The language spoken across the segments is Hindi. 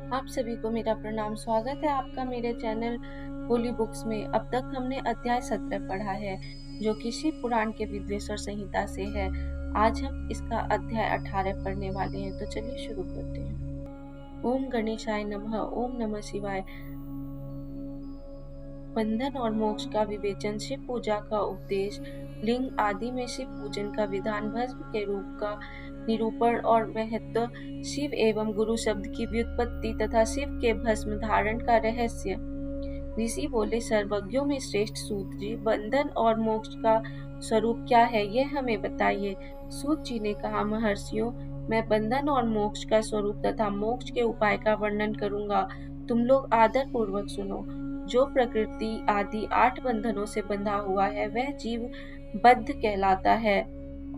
आप सभी को मेरा प्रणाम। स्वागत है आपका मेरे चैनल होली बुक्स में। अब तक हमने अध्याय 17 पढ़ा है, जो कि शिव पुराण के विद्वेश्वर संहिता से है। आज हम इसका अध्याय 18 पढ़ने वाले हैं, तो चलिए शुरू करते हैं। ओम गणेशाय नमः। ओम नमः शिवाय। बंधन और मोक्ष का विवेचन, शिव पूजा का उपदेश, लिंग आदि में शिव पूजन का विधान, भस्म के रूप का निरूपण और महत्व, शिव एवं गुरु शब्द की व्युत्पत्ति तथा शिव के भस्म धारण का रहस्य। ऋषि बोले, सर्वज्ञों में श्रेष्ठ सूत जी, बंधन और मोक्ष का स्वरूप क्या है, यह हमें बताइए। सूत जी ने कहा, महर्षियों, मैं बंधन और मोक्ष का स्वरूप तथा मोक्ष के उपाय का वर्णन करूंगा। तुम लोग आदर पूर्वक सुनो। जो प्रकृति आदि 8 बंधनों से बंधा हुआ है, वह जीव बद्ध कहलाता है,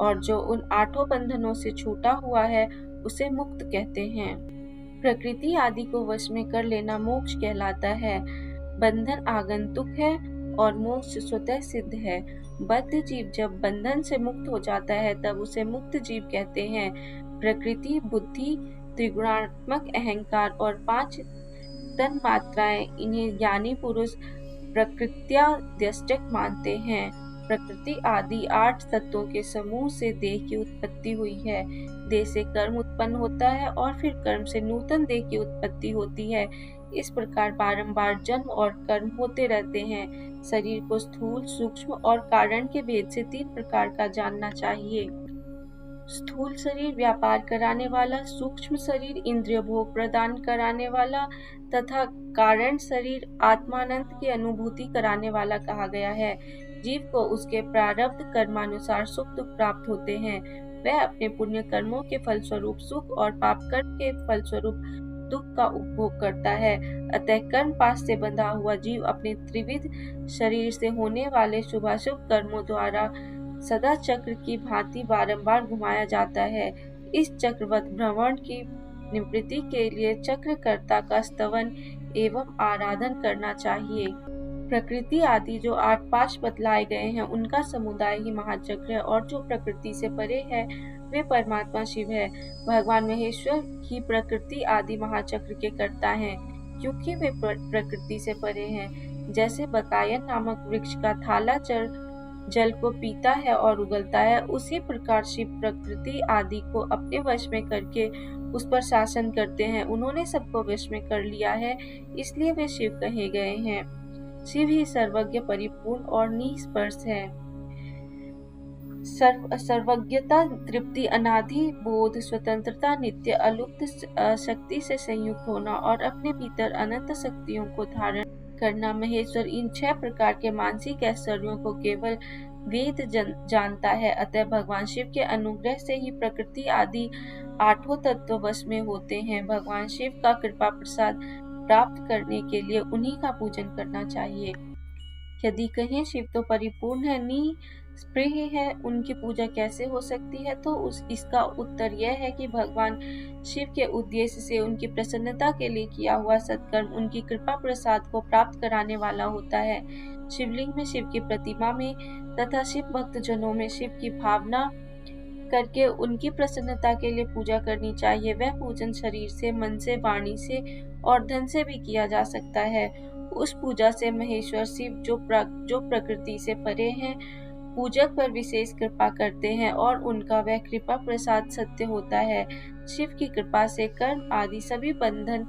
और जो उन 8 बंधनों से छूटा हुआ है, उसे मुक्त कहते हैं। प्रकृति आदि को वश में कर लेना मोक्ष कहलाता है। बंधन आगंतुक है और मोक्ष स्वतः सिद्ध है। बद्ध जीव जब बंधन से मुक्त हो जाता है, तब उसे मुक्त जीव कहते हैं। प्रकृति, बुद्धि, त्रिगुणात्मक अहंकार और 5 तन मात्राएं, इन्हें ज्ञानी पुरुष प्रकृत्याद्यष्टक मानते हैं। प्रकृति आदि 8 तत्वों के समूह से देह की उत्पत्ति हुई है। देह से कर्म उत्पन्न होता है और फिर कर्म से नूतन देह की उत्पत्ति होती है। इस प्रकार बारंबार जन्म और कर्म होते रहते हैं। शरीर को स्थूल, सूक्ष्म और कारण के भेद से 3 प्रकार का जानना चाहिए। स्थूल शरीर व्यापार कराने वाला, सूक्ष्म शरीर इंद्रिय भोग प्रदान कराने वाला तथा कारण शरीर आत्मानंद की अनुभूति कराने वाला कहा गया है। जीव को उसके प्रारब्ध कर्मानुसार सुख दुख प्राप्त होते हैं। वह अपने पुण्य कर्मों के फलस्वरूप सुख और पाप कर्म के फलस्वरूप दुख का उपभोग करता है। अतः कर्म पाश से बंधा हुआ जीव अपने त्रिविध शरीर से होने वाले शुभाशुभ कर्मों द्वारा सदा चक्र की भांति बारंबार घुमाया जाता है। इस चक्रवत भ्रमण की निवृत्ति के लिए चक्रकर्ता का स्तवन एवं आराधन करना चाहिए। प्रकृति आदि जो 8 पाश बतलाए गए हैं, उनका समुदाय ही महाचक्र है, और जो प्रकृति से परे है, वे परमात्मा शिव है। भगवान महेश्वर ही प्रकृति आदि महाचक्र के कर्ता हैं, क्योंकि वे प्रकृति से परे हैं। जैसे बकायन नामक वृक्ष का थाला जल को पीता है और उगलता है, उसी प्रकार शिव प्रकृति आदि को अपने वश में करके उस पर शासन करते हैं। उन्होंने सबको वश में कर लिया है, इसलिए वे शिव कहे गए हैं। शिव ही सर्वज्ञ, परिपूर्ण और निस्पर्श है। सर्वज्ञता, तृप्ति, अनादि बोध, स्वतंत्रता, नित्य अलुप्त शक्ति से संयुक्त होना और अपने भीतर अनंत शक्तियों को धारण करना। महेश्वर इन 6 प्रकार के मानसिक ऐश्वर्यों को केवल वेद जानता है। अतः भगवान शिव के अनुग्रह से ही प्रकृति आदि 8 तत्व वश में होते हैं। भगवान शिव का कृपा प्रसाद प्राप्त करने के लिए उन्हीं का पूजन करना चाहिए। यदि कहें शिव तो परिपूर्ण है, निस्पृह है, उनकी पूजा कैसे हो सकती है, तो इसका उत्तर यह है कि भगवान शिव के उद्देश्य से उनकी प्रसन्नता के लिए किया हुआ सत्कर्म उनकी कृपा प्रसाद को प्राप्त कराने वाला होता है। शिवलिंग में शिव की प्रतिमा में तथा शिव भक्त जनों में शिव की भावना करके उनकी प्रसन्नता के लिए पूजा करनी चाहिए। वह पूजन शरीर से, मन से, वाणी से और धन से भी किया जा सकता है। उस पूजा से महेश्वर शिव जो प्रकृति से परे हैं, पूजक पर विशेष कृपा करते हैं और उनका वह कृपा प्रसाद सत्य होता है। शिव की कृपा से कर्म आदि सभी बंधन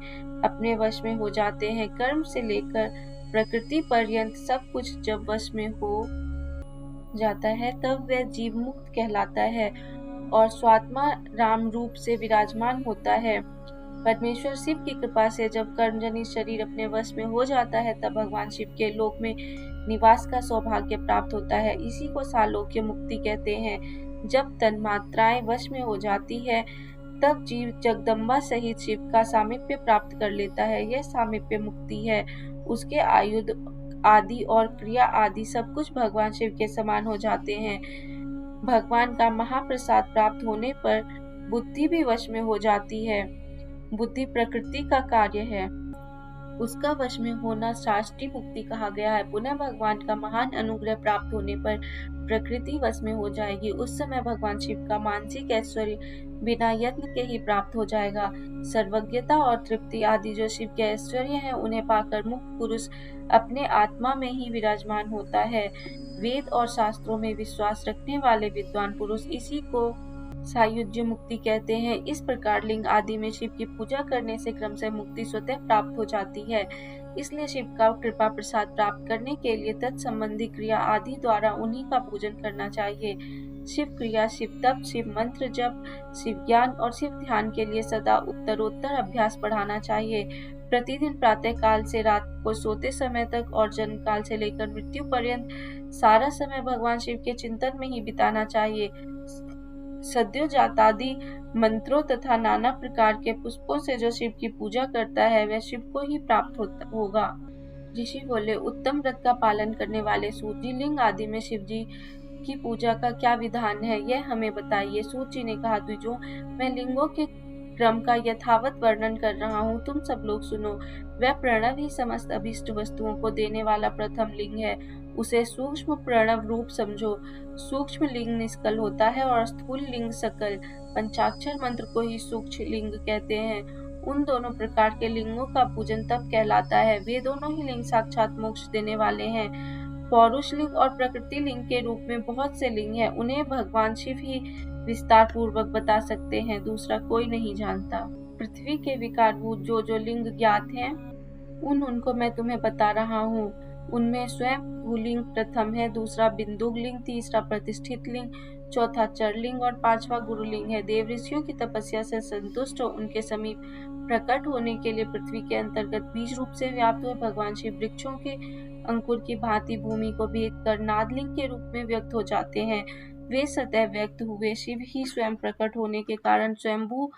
अपने वश में हो जाते हैं। कर्म से लेकर प्रकृति पर्यंत सब कुछ जब वश में हो जाता है, तब वह जीव मुक्त कहलाता है और स्वात्मा राम रूप से विराजमान होता है। परमेश्वर शिव की कृपा से जब कर्मजनित शरीर अपने वश में हो जाता है, तब भगवान शिव के लोक में निवास का सौभाग्य प्राप्त होता है। इसी को सालोक्य मुक्ति कहते हैं। जब तन्मात्राएं वश में हो जाती है, तब जीव जगदम्बा सहित शिव का सामीप्य प्राप्त कर लेता है। यह सामीप्य मुक्ति है। उसके आयुध आदि और क्रिया आदि सब कुछ भगवान शिव के समान हो जाते हैं। भगवान का महाप्रसाद प्राप्त होने पर बुद्धि भी वश में हो जाती है। बुद्धि प्रकृति का कार्य है, उसका वश में होना शास्त्रीय मुक्ति कहा गया है। पुनः भगवान का महान अनुग्रह प्राप्त होने पर प्रकृति वश में हो जाएगी। उस समय भगवान शिव का मानसिक ऐश्वर्य बिना यत्न के ही प्राप्त हो जाएगा। सर्वज्ञता और तृप्ति आदि जो शिव के ऐश्वर्य हैं, उन्हें पाकर मुक्त पुरुष अपने आत्मा में ही विराजमान होता है। वेद और शास्त्रों में विश्वास रखने वाले विद्वान पुरुष इसी को सायुज्य मुक्ति कहते हैं। इस प्रकार लिंग आदि में शिव की पूजा करने से क्रमशः मुक्ति स्वतः प्राप्त हो जाती है। इसलिए शिव का कृपा प्रसाद प्राप्त करने के लिए तत्संबंधी क्रिया आदि द्वारा उन्हीं का पूजन करना चाहिए। शिव क्रिया, शिव तप, शिव मंत्र जप, शिव ज्ञान और शिव ध्यान के लिए सदा उत्तरोत्तर अभ्यास बढ़ाना चाहिए। प्रतिदिन प्रातः काल से रात को सोते समय तक और जन्म काल से लेकर मृत्यु पर्यंत सारा समय भगवान शिव के चिंतन में ही बिताना चाहिए। सद्योजातादि मंत्रों तथा नाना प्रकार के पुष्पों से जो शिव की पूजा करता है, वह शिव को ही प्राप्त होगा। ऋषि बोले, उत्तम व्रत का पालन करने वाले सूत जी, लिंग आदि में शिव जी की पूजा का क्या विधान है, यह हमें बताइए। सूत जी ने कहा, द्विजों, मैं लिंगों के क्रम का यथावत वर्णन कर रहा हूँ, तुम सब लोग सुनो। वह प्रणव ही समस्त अभीष्ट वस्तुओं को देने वाला प्रथम लिंग है। उसे सूक्ष्म प्रणव रूप समझो। सूक्ष्म लिंग निष्कल होता है और स्थूल लिंग सकल। पंचाक्षर मंत्र को ही सूक्ष्म लिंग कहते हैं। उन दोनों प्रकार के लिंगों का पूजन तप कहलाता है। वे दोनों ही लिंग साक्षात मोक्ष देने वाले हैं। पौरुष लिंग और प्रकृति लिंग के रूप में बहुत से लिंग हैं। उन्हें भगवान शिव ही विस्तार पूर्वक बता सकते हैं, दूसरा कोई नहीं जानता। पृथ्वी के विकारभूत जो लिंग ज्ञात हैं, उनको मैं तुम्हें बता रहा हूँ। उनमें स्वयं भूलिंग प्रथम है, दूसरा बिंदु लिंग, तीसरा प्रतिष्ठित लिंग, चौथा चरलिंग और पांचवा गुरुलिंग है। देव ऋषियों की तपस्या से संतुष्ट हो उनके समीप प्रकट होने के लिए पृथ्वी के अंतर्गत बीज रूप से व्याप्त हुए भगवान शिव वृक्षों के अंकुर की भांति भूमि को भेद कर नादलिंग के रूप में व्यक्त हो जाते हैं। वे सदैव व्यक्त हुए शिव ही स्वयं प्रकट होने के कारण स्वयंभू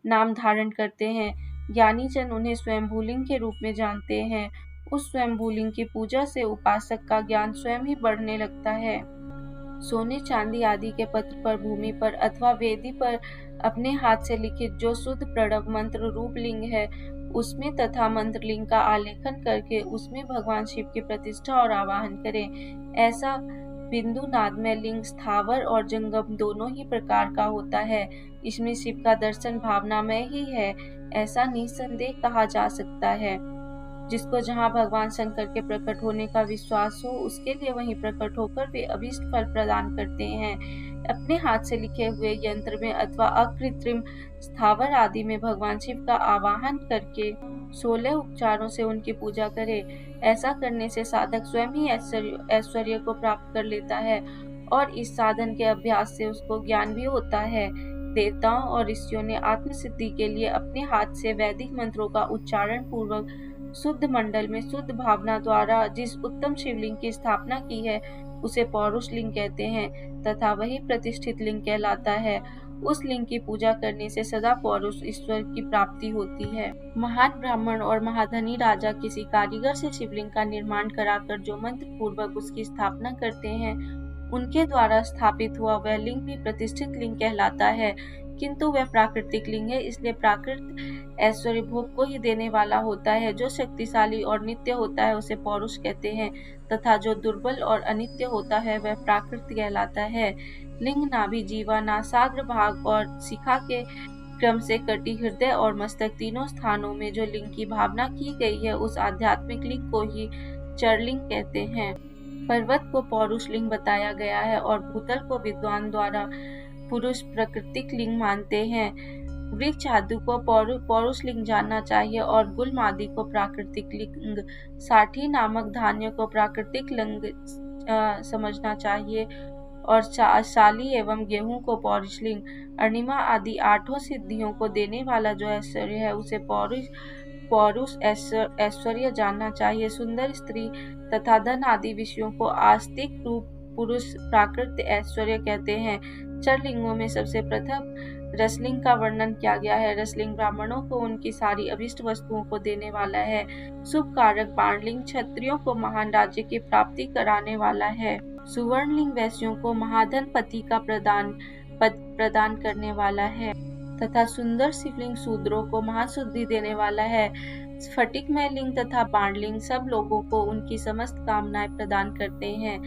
नाम धारण करते हैं। ज्ञानी जन उन्हें स्वयंभूलिंग के रूप में जानते हैं। उस स्वयंभूलिंग की पूजा से उपासक का ज्ञान स्वयं ही बढ़ने लगता है। सोने चांदी आदि के पत्र पर, भूमि पर अथवा वेदी पर अपने हाथ से लिखित जो शुद्ध प्रणव मंत्र रूप लिंग है, उसमें तथा मंत्र लिंग का आलेखन करके उसमें भगवान शिव की प्रतिष्ठा और आवाहन करें। ऐसा बिंदु नाद में लिंग स्थावर और जंगम दोनों ही प्रकार का होता है। इसमें शिव का दर्शन भावनामय ही है, ऐसा निसंदेह कहा जा सकता है। जिसको जहाँ भगवान शंकर के प्रकट होने का विश्वास हो, उसके लिए वहीं प्रकट होकर वे अभीष्ट फल प्रदान करते हैं। अपने हाथ से लिखे हुए यंत्र में अथवा अकृत्रिम स्थावर आदि में भगवान शिव का आवाहन करके 16 उपचारों से उनकी पूजा करे। ऐसा करने से साधक स्वयं ही ऐश्वर्य को प्राप्त कर लेता है और इस साधन के अभ्यास से उसको ज्ञान भी होता है। देवताओं और ऋषियों ने आत्मसिद्धि के लिए अपने हाथ से वैदिक मंत्रों का उच्चारण पूर्वक शुद्ध मंडल में शुद्ध भावना द्वारा जिस उत्तम शिवलिंग की स्थापना की है, उसे पौरुष लिंग कहते हैं तथा वही प्रतिष्ठित लिंग कहलाता है। उस लिंग की पूजा करने से सदा पौरुष ईश्वर की प्राप्ति होती है। महान ब्राह्मण और महाधनी राजा किसी कारीगर से शिवलिंग का निर्माण कराकर जो मंत्र पूर्वक उसकी स्थापना करते हैं, उनके द्वारा स्थापित हुआ वह लिंग भी प्रतिष्ठित लिंग कहलाता है, किंतु वह प्राकृतिक लिंग है, इसलिए प्राकृत ऐश्वर्य भोग को ही देने वाला होता है। जो शक्तिशाली और नित्य होता है उसे पौरुष कहते हैं तथा जो दुर्बल और अनित्य होता है वह प्राकृत कहलाता है। लिंग नाभि, जीवा, नासाग्र भाग और शिखा के क्रम से कटी हृदय और मस्तक तीनों स्थानों में जो लिंग की भावना की गई है, उस आध्यात्मिक लिंग को ही चरलिंग कहते हैं। पर्वत को पौरुष लिंग बताया गया है और भूतल को विद्वान द्वारा पुरुष प्राकृतिक लिंग मानते हैं। वृक्ष आदि को पौरुष लिंग जानना चाहिए और गुल्म आदि को प्राकृतिक लिंग, साठी नामक धान्य को प्राकृतिक लिंग समझना चाहिए और शाली एवं गेहूं को पौरुष लिंग, अणिमा आदि 8 सिद्धियों को देने वाला जो ऐश्वर्य है उसे पौरुष ऐश्वर्य जानना चाहिए। सुंदर स्त्री तथा धन आदि विषयों को आस्तिक रूप पुरुष प्राकृत ऐश्वर्य कहते हैं। चरलिंगों में सबसे प्रथम रसलिंग का वर्णन किया गया है। रसलिंग ब्राह्मणों को उनकी सारी अभिष्ट वस्तुओं को देने वाला है। शुभ कारक बाणलिंग क्षत्रियों को महान राज्य की प्राप्ति कराने वाला है। सुवर्णलिंग वैश्यों को महाधन पति का प्रदान करने वाला है तथा सुंदर शिवलिंग शूद्रों को महाशुद्धि देने वाला है। स्फटिकमय लिंग तथा बाणलिंग सब लोगों को उनकी समस्त कामनाएं प्रदान करते हैं।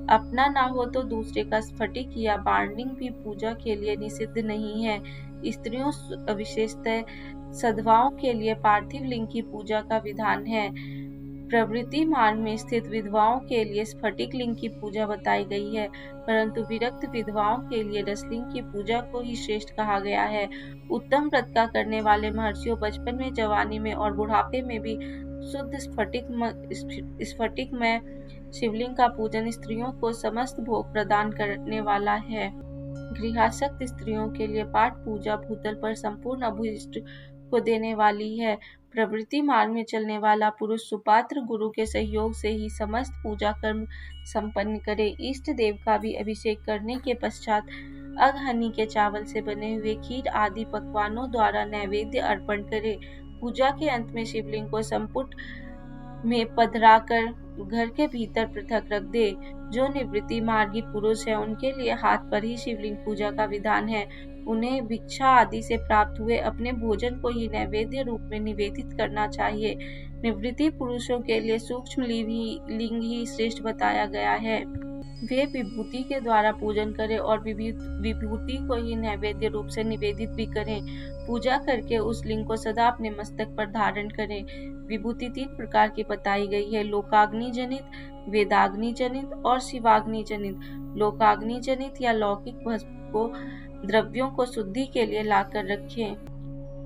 अपना ना हो तो दूसरे का स्फटिक या बाणलिंग भी पूजा के लिए निषिद्ध नहीं है। स्त्रियों विशेषतः सधवाओं के लिए पार्थिव लिंग की पूजा का विधान है। प्रवृत्ति मार्ग में स्थित विधवाओं के लिए स्फटिक लिंग की पूजा बताई गई है, परंतु विरक्त विधवाओं के लिए रसलिंग की पूजा को ही श्रेष्ठ कहा गया है। उत्तम व्रत का करने वाले महर्षियों बचपन में, जवानी में और बुढ़ापे में भी शुद्ध स्फटिकमय शिवलिंग का पूजन स्त्रियों को समस्त भोग प्रदान करने वाला है। गृहासक्त स्त्रियों के लिए पाठ पूजा भूतल पर संपूर्ण अभीष्ट को देने वाली है। प्रवृत्ति मार्ग में चलने वाला पुरुष सुपात्र गुरु के सहयोग से ही समस्त पूजा कर्म संपन्न करे। इष्ट देव का भी अभिषेक करने के पश्चात अगहनी के चावल से बने हुए खीर आदि पकवानों द्वारा नैवेद्य अर्पण करे। पूजा के अंत में शिवलिंग को संपुट में पधराकर घर के भीतर पृथक रख दे। जो निवृत्ति मार्गी पुरुष है उनके लिए हाथ पर ही शिवलिंग पूजा का विधान है। उन्हें भिक्षा आदि से प्राप्त हुए अपने भोजन को ही नैवेद्य रूप में निवेदित करना चाहिए। निवृत्ति पुरुषों के लिए सूक्ष्म लिंग ही श्रेष्ठ बताया गया है। वे विभूति के द्वारा पूजन करें और विभूति को ही नैवेद्य रूप से निवेदित भी करें। पूजा करके उस लिंग को सदा अपने मस्तक पर धारण करें। विभूति 3 प्रकार की बताई गई है: लोकाग्नि जनित, वेदाग्नि जनित और शिवाग्नि जनित। लोकाग्नि जनित या लौकिक भस्म को द्रव्यों को शुद्धि के लिए लाकर रखें।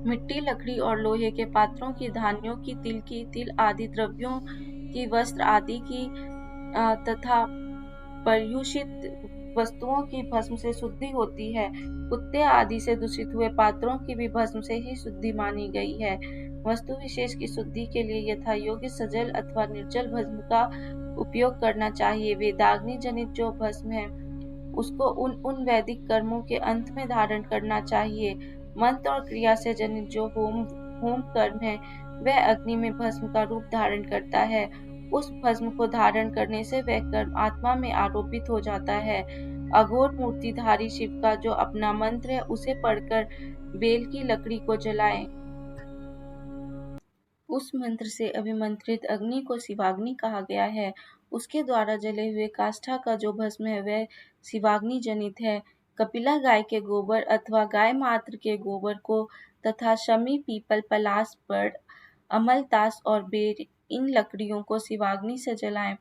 मिट्टी, लकड़ी और लोहे के पात्रों की, धान्यों की, तिल आदि द्रव्यों की, वस्त्र आदि की तथा पर्युषित वस्तुओं की भस्म से शुद्धि होती है। कुत्ते आदि से दूषित हुए पात्रों की भी भस्म से ही शुद्धि मानी गई है। वस्तु विशेष की शुद्धि के लिए यथा योग्य सजल अथवा निर्जल भस्म का उपयोग करना चाहिए। वेदाग्नि जनित जो भस्म है उसको उन वैदिक कर्मों के अंत में धारण करना चाहिए। मंत्र और क्रिया से जनित जो होम कर्म है वह अग्नि में भस्म का रूप धारण करता है। उस भस्म को धारण करने से वह कर्म आत्मा में आरोपित हो जाता है। अघोर मूर्तिधारी शिव का जो अपना मंत्र है उसे पढ़कर बेल की लकड़ी को जलाएं। उस मंत्र से अभिमंत्रित अग्नि को शिवाग्नि कहा गया है। उसके द्वारा जले हुए काष्ठा का जो भस्म है वह शिवाग्नि जनित है। कपिला गाय के गोबर अथवा गाय मात्र के गोबर को तथा शमी, पीपल, पलास, बड़, अमलतास और बेर इन लकड़ियों को शिवाग्नि से जलाएं।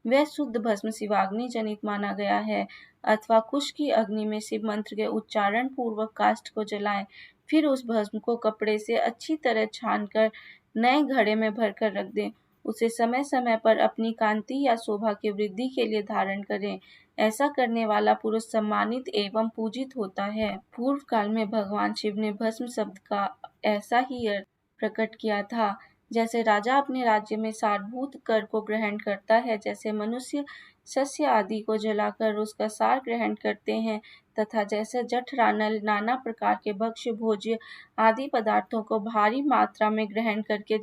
वह शुद्ध भस्म शिवाग्नि जनित माना गया है। अथवा कुश की अग्नि में शिव मंत्र के उच्चारण पूर्वक काष्ठ को जलाएं। फिर उस भस्म को कपड़े से अच्छी तरह छानकर नए घड़े में भरकर रख दें। उसे समय समय पर अपनी कांति या शोभा की वृद्धि के लिए धारण करें। ऐसा करने वाला पुरुष सम्मानित एवं पूजित होता है। पूर्व काल में भगवान शिव ने भस्म शब्द का ऐसा ही अर्थ प्रकट किया था। जैसे राजा अपने राज्य में सारभूत कर को ग्रहण करता है, जैसे मनुष्य सस्य आदि को जलाकर उसका सार ग्रहण करते हैं, तथा जैसे जठरानल नाना प्रकार के भक्ष्य भोज्य आदि पदार्थों को भारी मात्रा में ग्रहण करके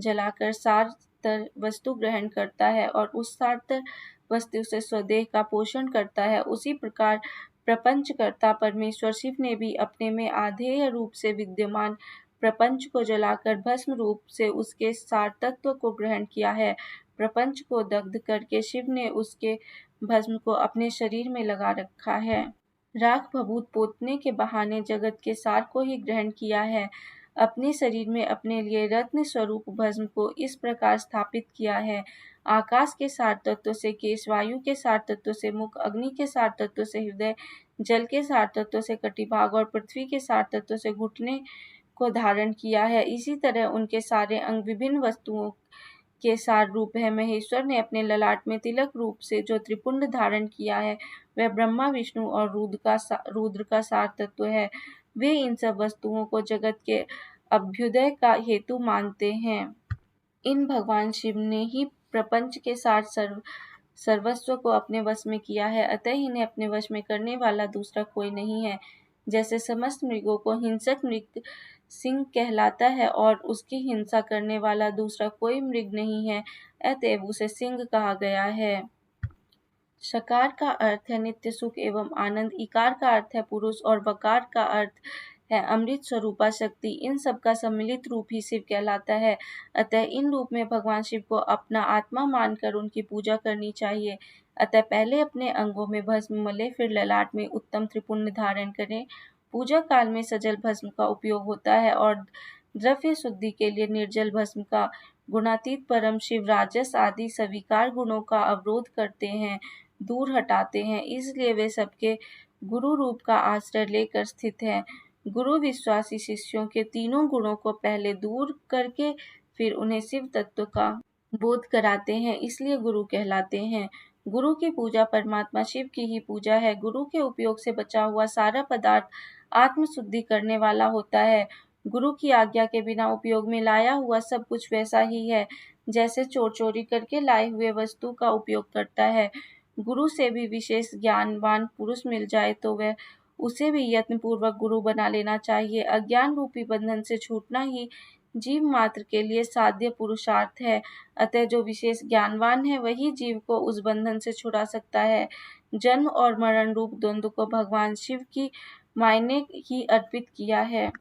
जलाकर सारतर वस्तु ग्रहण करता है और उस सारतर वस्तु से स्वदेह का पोषण करता है, उसी प्रकार प्रपंचकर्ता परमेश्वर शिव ने भी अपने में आधेय रूप से विद्यमान प्रपंच को जलाकर भस्म रूप से उसके सार तत्व को ग्रहण किया है। प्रपंच को दग्ध करके शिव ने उसके भस्म को अपने शरीर में लगा रखा है। राख भभूत पोतने के बहाने जगत के सार को ही ग्रहण किया है। अपने शरीर में अपने लिए रत्न स्वरूप भस्म को इस प्रकार स्थापित किया है। आकाश के सार तत्व से केश, वायु के सार तत्व से मुख, अग्नि के सार तत्व से हृदय, जल के सार तत्व से कटिभाग और पृथ्वी के सार तत्व से घुटने को धारण किया है। इसी तरह उनके सारे अंग विभिन्न वस्तुओं के सार रूप है। महेश्वर ने अपने ललाट में तिलक रूप से जो त्रिपुंड धारण किया है वह ब्रह्मा, विष्णु और रुद्र का सार तत्व है। वे इन सब वस्तुओं को जगत के अभ्युदय का हेतु मानते हैं। इन भगवान शिव ने ही प्रपंच के सार सर्वस्व को अपने वश में किया है, अतः इन्हें अपने वश में करने वाला दूसरा कोई नहीं है। जैसे समस्त मृगों को हिंसक मृग सिंह कहलाता है और उसकी हिंसा करने वाला दूसरा कोई मृग नहीं है, अतएव उसे सिंह कहा गया है। शकार का अर्थ है नित्य सुख एवं आनंद, इकार का अर्थ है पुरुष और वकार का अर्थ है अमृत स्वरूपा शक्ति। इन सब का सम्मिलित रूप ही शिव कहलाता है। अतः इन रूप में भगवान शिव को अपना आत्मा मानकर उनकी पूजा करनी चाहिए। अतः पहले अपने अंगों में भस्म मले, फिर ललाट में उत्तम त्रिपुंड धारण करें पूजा काल में सजल भस्म का उपयोग होता है और द्रव्य शुद्धि के लिए निर्जल भस्म का। गुणातीत परम शिव राजस आदि स्वीकार गुणों का अवरोध करते हैं, दूर हटाते हैं, इसलिए वे सबके गुरु रूप का आश्रय लेकर स्थित हैं। गुरु विश्वासी शिष्यों के तीनों गुणों को पहले दूर करके फिर उन्हें शिव तत्व का बोध कराते हैं, इसलिए गुरु कहलाते हैं। गुरु की पूजा परमात्मा शिव की ही पूजा है। गुरु के उपयोग से बचा हुआ सारा पदार्थ आत्म शुद्धि करने वाला होता है। गुरु की आज्ञा के बिना उपयोग में लाया हुआ सब कुछ वैसा ही है जैसे चोर चोरी करके लाए हुए वस्तु का उपयोग करता है। गुरु से भी विशेष ज्ञानवान पुरुष मिल जाए तो वह उसे भी यत्न पूर्वक गुरु बना लेना चाहिए। अज्ञान रूपी बंधन से छूटना ही जीव मात्र के लिए साध्य पुरुषार्थ है। अतः जो विशेष ज्ञानवान है वही जीव को उस बंधन से छुड़ा सकता है। जन्म और मरण रूप द्वंद्व को भगवान शिव की मायने ही अर्पित किया है।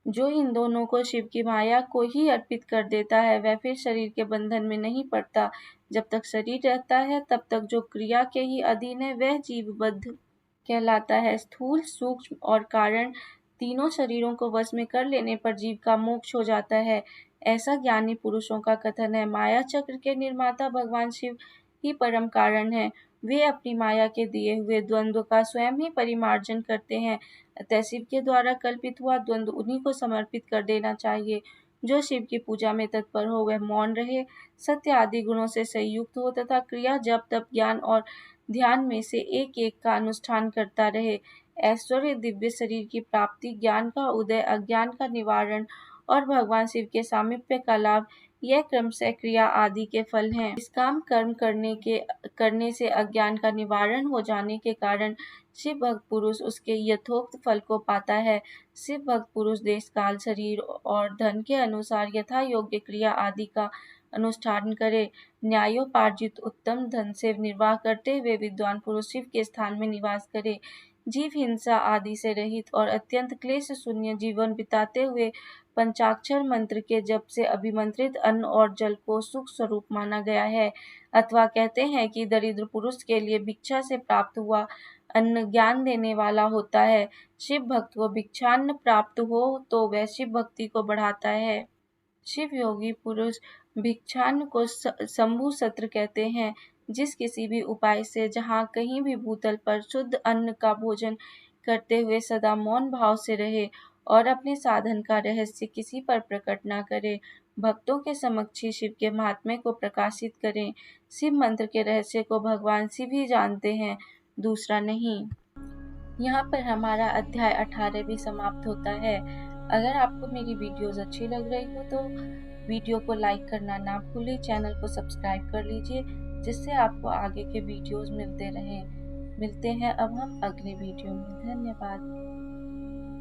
जो इन दोनों को शिव की माया को ही अर्पित कर देता है वह फिर शरीर के बंधन में नहीं पड़ता। जब तक शरीर रहता है तब तक जो क्रिया के ही अधीन है वह जीवबद्ध कहलाता है। स्थूल, सूक्ष्म और कारण तीनों शरीरों को वश में कर लेने पर जीव का मोक्ष हो जाता है, ऐसा ज्ञानी पुरुषों का कथन है। माया चक्र के निर्माता भगवान शिव ही परम कारण है। वे अपनी माया के दिए हुए द्वंद्व का स्वयं ही परिमार्जन करते हैं। अतः शिव के द्वारा कल्पित हुआ द्वंद्व उन्हीं को समर्पित कर देना चाहिए। जो शिव की पूजा में तत्पर हो वह मौन रहे, सत्य आदि गुणों से संयुक्त हो तथा क्रिया, जप, तप, ज्ञान और ध्यान में से एक एक का अनुष्ठान करता रहे। ऐश्वर्य, दिव्य शरीर की प्राप्ति, ज्ञान का उदय, अज्ञान का निवारण और भगवान शिव के सामीप्य का लाभ, यह क्रमशः क्रिया आदि के फल हैं। निष्काम कर्म करने से अज्ञान का निवारण हो जाने के कारण शिव भक्त पुरुष उसके यथोक्त फल को पाता है। शिव भक्त पुरुष देश काल, शरीर और धन के अनुसार यथा योग्य क्रिया आदि का अनुष्ठान करे। न्यायोपार्जित उत्तम धन से निर्वाह करते हुए विद्वान पुरुष शिव के स्थान में निवास करे। जीव हिंसा आदि से रहित और अत्यंत क्लेश शून्य जीवन बिताते हुए पंचाक्षर मंत्र के जप से अभिमंत्रित अन्न और जल को सुख स्वरूप माना गया है। अथवा कहते हैं कि दरिद्र पुरुष के लिए भिक्षा से प्राप्त हुआ अन्न ज्ञान देने वाला होता है। शिव भक्त को भिक्षान्न प्राप्त हो तो वह शिव भक्ति को बढ़ाता है। शिव योगी पुरुष भिक्षान्न को शंभु सत्र कहते हैं। जिस किसी भी उपाय से जहाँ कहीं भी भूतल पर शुद्ध अन्न का भोजन करते हुए सदा मौन भाव से रहे और अपने साधन का रहस्य किसी पर प्रकट न करे, भक्तों के समक्ष ही शिव के महात्म्य को प्रकाशित करें। शिव मंत्र के रहस्य को भगवान शिव ही जानते हैं, दूसरा नहीं। यहाँ पर हमारा अध्याय 18 भी समाप्त होता है। अगर आपको मेरी वीडियोस अच्छी लग रही हो तो वीडियो को लाइक करना ना भूलें, चैनल को सब्सक्राइब कर लीजिए जिससे आपको आगे के वीडियोस मिलते रहें। मिलते हैं अब हम अगले वीडियो में। धन्यवाद।